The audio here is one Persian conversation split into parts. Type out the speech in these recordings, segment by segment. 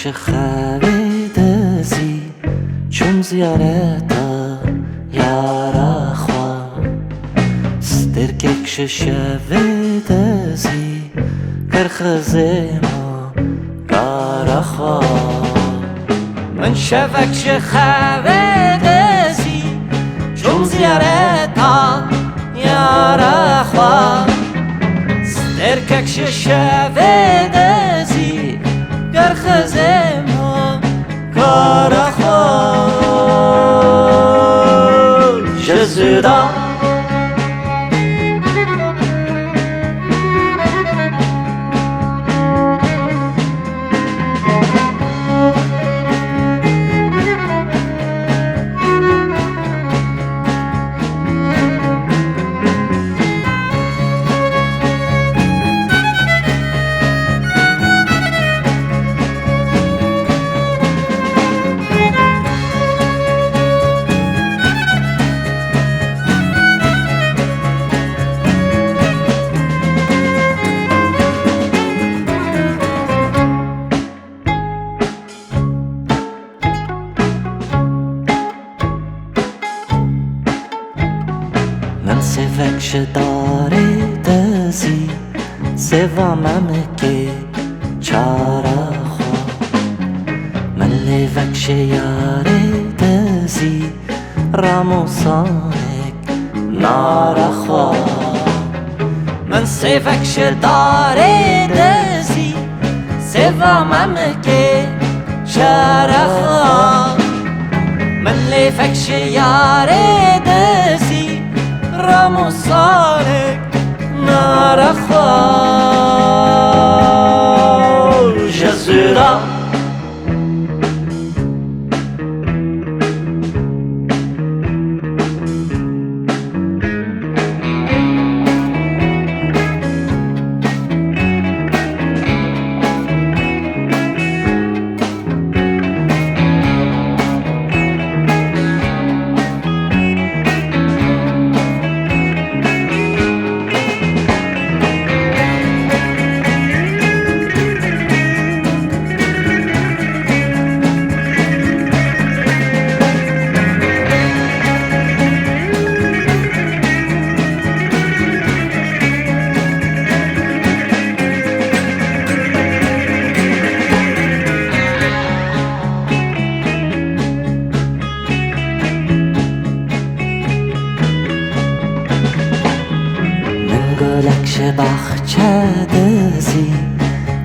نسفکش خرید زی چون زیارتا یارا خوا سترکش شوید زی کرخزه ما کارا خوا من شفکش خرید زی چون زیارتا یارا خوا سترکش شوید زی کرخزه ما کارا خوا جزدا من سفکش داری دزی سوا ممکی چارا خوا من لیفکش یاری دزی رامو سانک نارا خوا من سفکش داری دزی سوا ممکی چارا خوا من لیفکش یاری دزی رامو سانک نارا خوا جزدا لکش باخچه دزی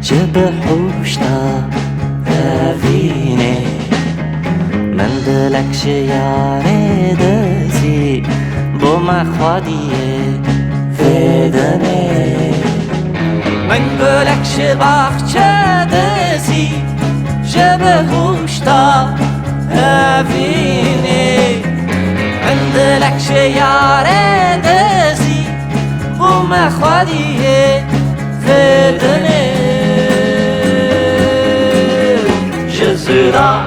جب حوشتا دوینه من دلکش یاره دزی بو مخوادیه فدنه من گلکش باخچه دزی جب حوشتا دوینه من دلکش یاره دزی ما خواهیه فدنه جزدا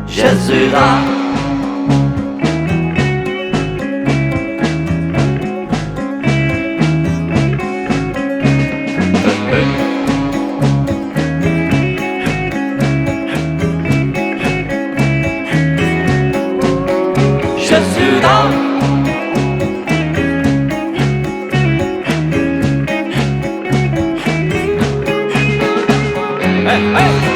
جزدا Hey, hey.